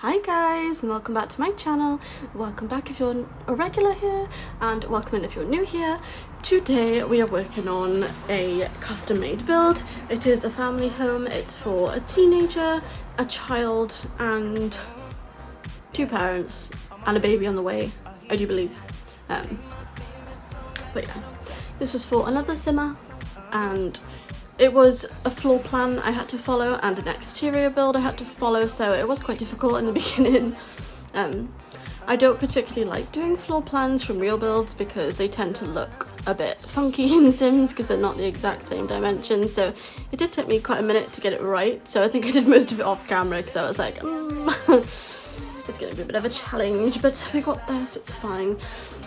Hi guys, and welcome back to my channel. Welcome back if you're a regular here, and welcome in if you're new here. Today we are working on a custom made build. It is a family home. It's for a teenager, a child, and two parents, and a baby on the way, I do believe. But yeah, this was for another simmer, and it was a floor plan I had to follow and an exterior build I had to follow, so it was quite difficult in the beginning. I don't particularly like doing floor plans from real builds because they tend to look a bit funky in Sims because they're not the exact same dimensions, so it did take me quite a minute to get it right, so I think I did most of it off camera because I was like, it's going to be a bit of a challenge, but we got there, so it's fine.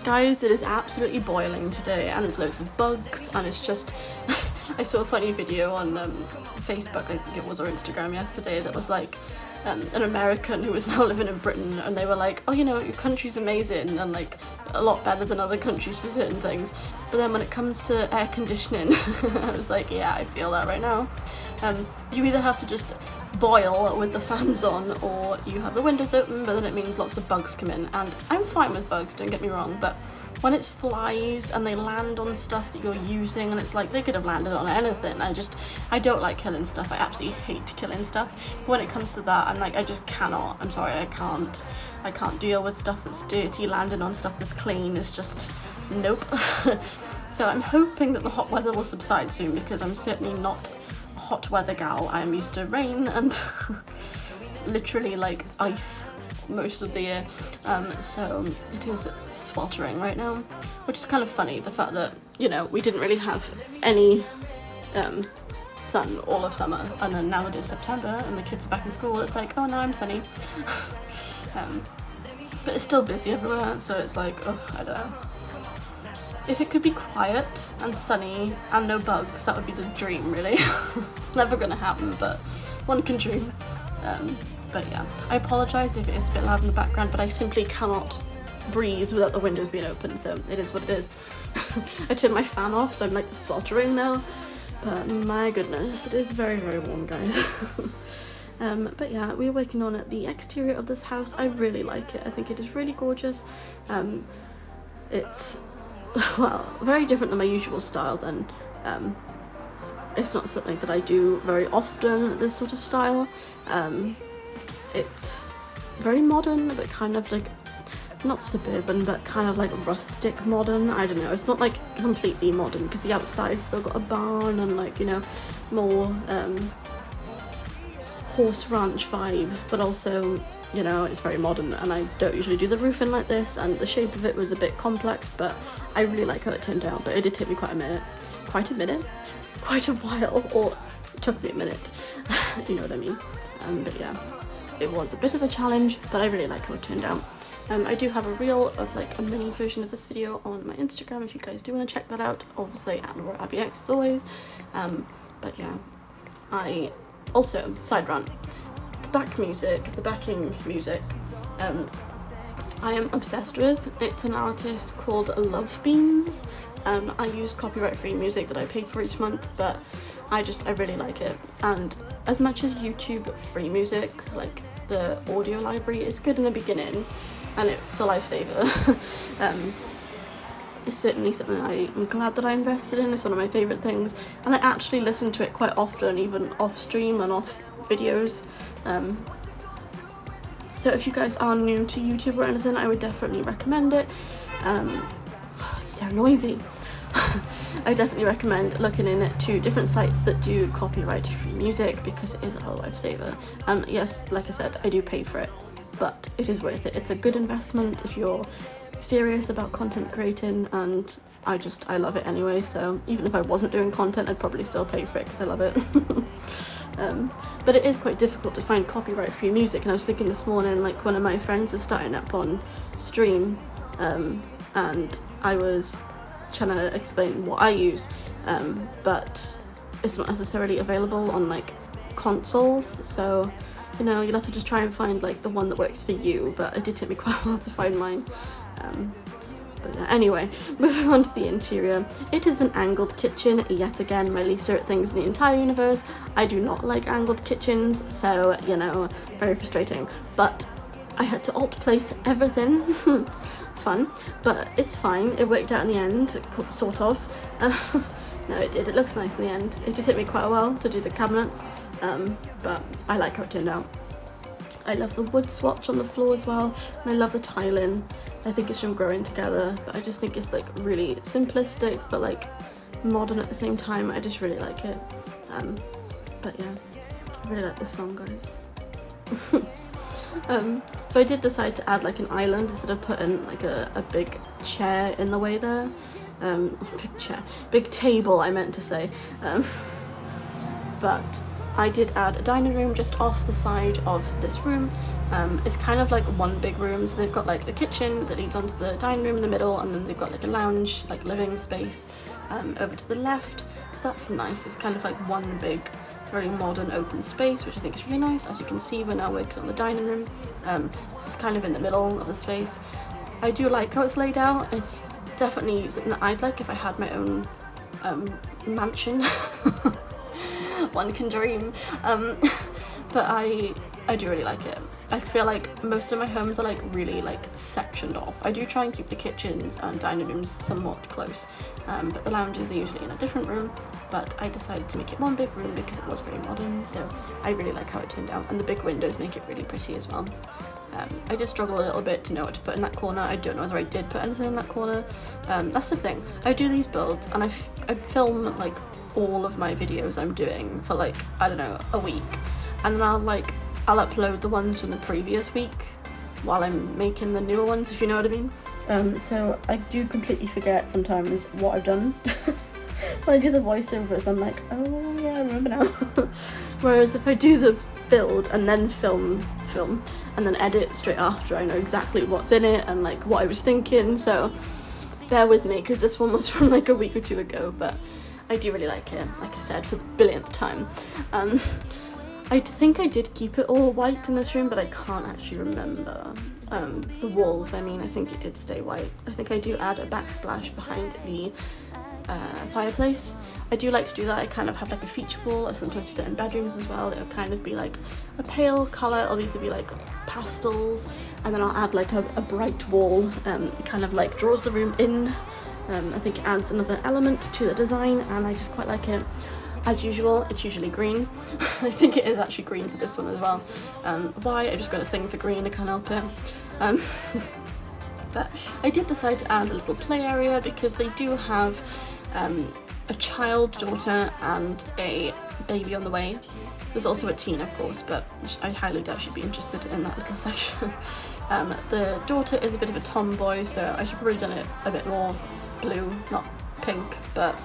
Guys, it is absolutely boiling today, and there's loads of bugs, and it's just... I saw a funny video on Facebook, I think it was, or Instagram yesterday, that was like an American who was now living in Britain, and they were like, oh, you know, your country's amazing and like a lot better than other countries for certain things, but then when it comes to air conditioning, I was like, yeah, I feel that right now. You either have to just boil with the fans on, or you have the windows open, but then it means lots of bugs come in, and I'm fine with bugs, don't get me wrong, but when it's flies and they land on stuff that you're using, and it's like they could have landed on anything, I don't like killing stuff. I absolutely hate killing stuff. When it comes to that, I'm like, I just cannot, I'm sorry, I can't deal with stuff that's dirty landing on stuff that's clean. It's just nope. So I'm hoping that the hot weather will subside soon, because I'm certainly not a hot weather gal. I'm used to rain and literally like ice most of the year, so it is sweltering right now, which is kind of funny, the fact that, you know, we didn't really have any sun all of summer, and then now it is September and the kids are back in school, it's like, oh, now I'm sunny. But it's still busy everywhere, so it's like, oh, I don't know. If it could be quiet and sunny and no bugs, that would be the dream, really. It's never gonna happen, but one can dream. But yeah, I apologise if it is a bit loud in the background, but I simply cannot breathe without the windows being open, so it is what it is. I turned my fan off, so I'm like sweltering now, but my goodness, it is very, very warm, guys. But yeah, we're working on the exterior of this house. I really like it. I think it is really gorgeous. It's, well, very different than my usual style, then. It's not something that I do very often, this sort of style. It's very modern, but kind of like, not suburban, but kind of like rustic modern. I don't know, it's not like completely modern, because the outside's still got a barn and like, you know, more horse ranch vibe, but also, you know, it's very modern, and I don't usually do the roofing like this, and the shape of it was a bit complex, but I really like how it turned out. But it did take me quite a while, or it took me a minute, you know what I mean. But yeah, it was a bit of a challenge, but I really like how it turned out. I do have a reel of like a mini version of this video on my Instagram if you guys do want to check that out, obviously at LauraAbbeyX as always. But yeah, I also, side rant, the backing music, I am obsessed with. It's an artist called Love Beans. I use copyright-free music that I pay for each month, but I really like it. And as much as YouTube free music, like the audio library, is good in the beginning, and it's a lifesaver. It's certainly something I'm glad that I invested in. It's one of my favourite things, and I actually listen to it quite often, even off stream and off videos. So if you guys are new to YouTube or anything, I would definitely recommend it. So noisy. I definitely recommend looking into different sites that do copyright-free music, because it is a lifesaver. Yes, like I said, I do pay for it, but it is worth it. It's a good investment if you're serious about content creating, and I love it anyway, so even if I wasn't doing content, I'd probably still pay for it because I love it. But it is quite difficult to find copyright-free music, and I was thinking this morning, like, one of my friends is starting up on stream, and I was trying to explain what I use, but it's not necessarily available on like consoles, so, you know, you'll have to just try and find like the one that works for you, but it did take me quite a while to find mine. But yeah, anyway, moving on to the interior. It is an angled kitchen, yet again my least favourite things in the entire universe. I do not like angled kitchens, so, you know, very frustrating, but I had to alt place everything. Fun, but it's fine. It worked out in the end, sort of. No, it did. It looks nice in the end. It did take me quite a while to do the cabinets, but I like how it turned out. I love the wood swatch on the floor as well, and I love the tiling. I think it's from Growing Together, but I just think it's like really simplistic, but like modern at the same time. I just really like it. But yeah, I really like this song, guys. So I did decide to add like an island instead of putting like a big chair in the way there. Big table I meant to say. But I did add a dining room just off the side of this room. It's kind of like one big room, so they've got like the kitchen that leads onto the dining room in the middle, and then they've got like a lounge, like living space over to the left. So that's nice. It's kind of like one big, very modern open space, which I think is really nice. As you can see, we're now working on the dining room. This is kind of in the middle of the space. I do like how it's laid out. It's definitely something that I'd like if I had my own mansion. One can dream. But I do really like it. I feel like most of my homes are like really like sectioned off. I do try and keep the kitchens and dining rooms somewhat close, but the lounges are usually in a different room. But I decided to make it one big room because it was very modern, so I really like how it turned out, and the big windows make it really pretty as well. I just struggle a little bit to know what to put in that corner. I don't know whether I did put anything in that corner. That's the thing. I do these builds and I film like all of my videos I'm doing for like, I don't know, a week, and then I'll upload the ones from the previous week while I'm making the newer ones, if you know what I mean. So I do completely forget sometimes what I've done. When I do the voiceovers, I'm like, oh yeah, I remember now. Whereas if I do the build and then film and then edit straight after, I know exactly what's in it and like what I was thinking. So bear with me, because this one was from like a week or two ago, but I do really like it, like I said, for the billionth time. I think I did keep it all white in this room, but I can't actually remember. The walls, I mean, I think it did stay white. I think I do add a backsplash behind the fireplace. I do like to do that. I kind of have like a feature wall. I sometimes do that in bedrooms as well. It'll kind of be like a pale colour, or either be like pastels, and then I'll add like a bright wall. It kind of like draws the room in. I think it adds another element to the design, and I just quite like it. As usual, it's usually green. I think it is actually green for this one as well. Why? I just got a thing for green, I can't help it. But I did decide to add a little play area because they do have a child, daughter, and a baby on the way. There's also a teen, of course, but I highly doubt she'd be interested in that little section. The daughter is a bit of a tomboy, so I should have probably done it a bit more blue, not pink, but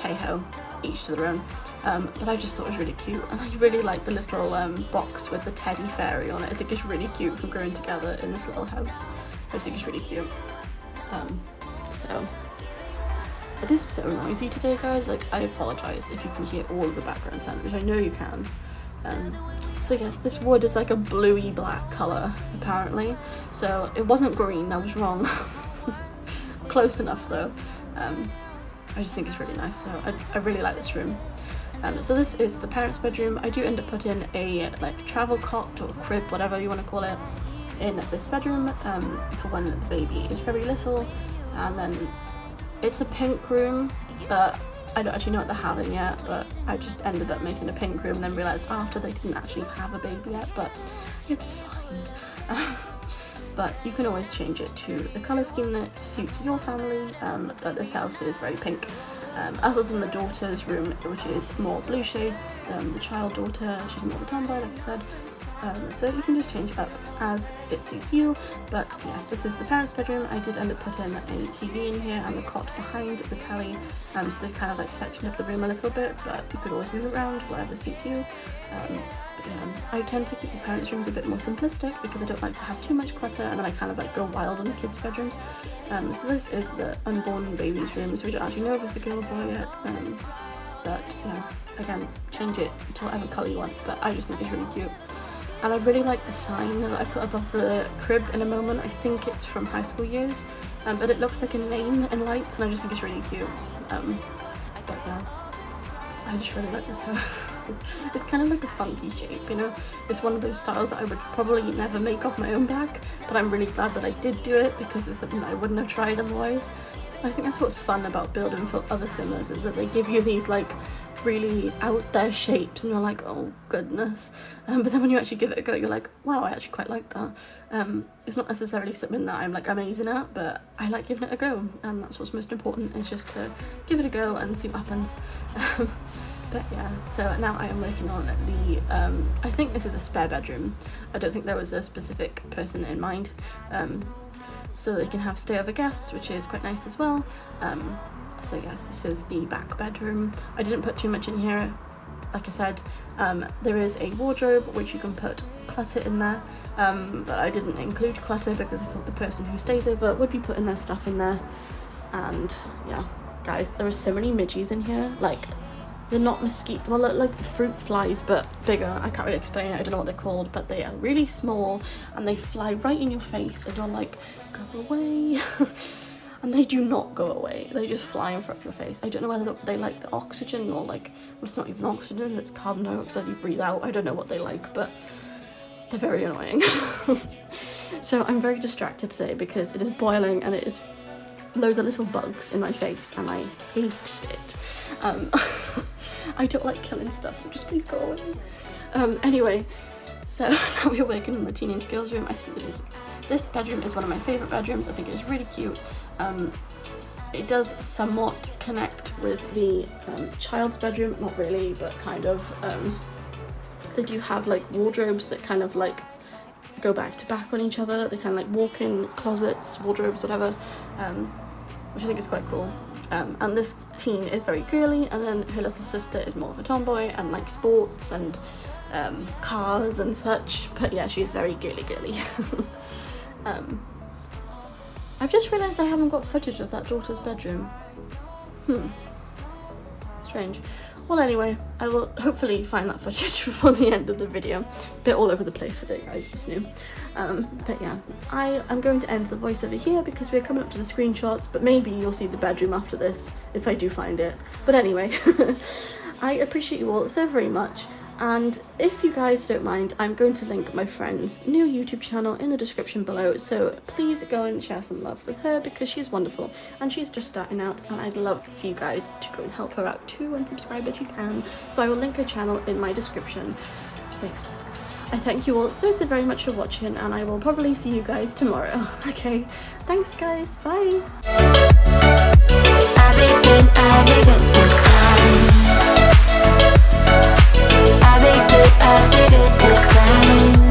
hey ho, each to their own. But I just thought it was really cute, and I really like the little box with the teddy fairy on it. I think it's really cute for Growing Together in this little house. I just think it's really cute. So it is so noisy today, guys. Like, I apologise if you can hear all of the background sound, which I know you can. So yes, this wood is like a bluey black colour apparently. So it wasn't green, I was wrong. Close enough though. I just think it's really nice, so I really like this room. So this is the parents' bedroom. I do end up putting a like travel cot or crib, whatever you want to call it, in this bedroom for when the baby is very little. And then it's a pink room, but I don't actually know what they're having yet, but I just ended up making a pink room and then realised after they didn't actually have a baby yet, but it's fine. But you can always change it to the colour scheme that suits your family, but this house is very pink. Other than the daughter's room, which is more blue shades, the child daughter, she's more of a tomboy, like I said. So you can just change it up as it suits you. But yes, this is the parents' bedroom. I did end up putting a TV in here and the cot behind the telly, so they've kind of like sectioned up the room a little bit, but you could always move around, whatever suits you. But yeah, I tend to keep the parents' rooms a bit more simplistic because I don't like to have too much clutter, and then I kind of like go wild on the kids' bedrooms. So this is the unborn baby's room, so we don't actually know if it's a girl or boy yet. But yeah, again, change it to whatever colour you want, but I just think it's really cute. And I really like the sign that I put above the crib in a moment. I think it's from high school years, but it looks like a name in lights, and I just think it's really cute. But yeah, I just really like this house. It's kind of like a funky shape, you know. It's one of those styles that I would probably never make off my own back, but I'm really glad that I did do it because it's something that I wouldn't have tried otherwise. I think that's what's fun about building for other simmers, is that they give you these like really out there shapes and you're like, oh goodness, but then when you actually give it a go, you're like, wow, I actually quite like that. It's not necessarily something that I'm like amazing at, but I like giving it a go, and that's what's most important, is just to give it a go and see what happens. But yeah, so now I am working on the I think this is a spare bedroom. I don't think there was a specific person in mind, so they can have stay over guests, which is quite nice as well. So yes, this is the back bedroom. I didn't put too much in here. Like I said, there is a wardrobe which you can put clutter in there, but I didn't include clutter because I thought the person who stays over would be putting their stuff in there. And yeah, guys, there are so many midgies in here. Like, they're not mosquito, well, they're like fruit flies, but bigger. I can't really explain it, I don't know what they're called, but they are really small and they fly right in your face and you're like, go away. And they do not go away, they just fly in front of your face. I don't know whether they like the oxygen or like, well, it's not even oxygen, it's carbon dioxide you breathe out. I don't know what they like, but they're very annoying. So I'm very distracted today because it is boiling and it is loads of little bugs in my face and I hate it. I don't like killing stuff, so just please go away. Anyway, so now we're working on the teenage girls room. I think this bedroom is one of my favourite bedrooms. I think it's really cute. It does somewhat connect with the child's bedroom, not really, but kind of. They do have like wardrobes that kind of like go back to back on each other. They kind of like walk-in closets, wardrobes, whatever, which I think is quite cool. And this teen is very girly, and then her little sister is more of a tomboy and like sports and cars and such. But yeah, she's very girly. I've just realised I haven't got footage of that daughter's bedroom. Strange. Well, anyway, I will hopefully find that footage before the end of the video. Bit all over the place today, guys, just knew. But yeah, I am going to end the voiceover here because we're coming up to the screenshots, but maybe you'll see the bedroom after this if I do find it. But anyway, I appreciate you all so very much. And if you guys don't mind, I'm going to link my friend's new YouTube channel in the description below, so please go and share some love with her because she's wonderful and she's just starting out, and I'd love for you guys to go and help her out too and subscribe if you can. So I will link her channel in my description. So yes, I thank you all so very much for watching, and I will probably see you guys tomorrow. Okay, thanks guys, bye! I did it this time.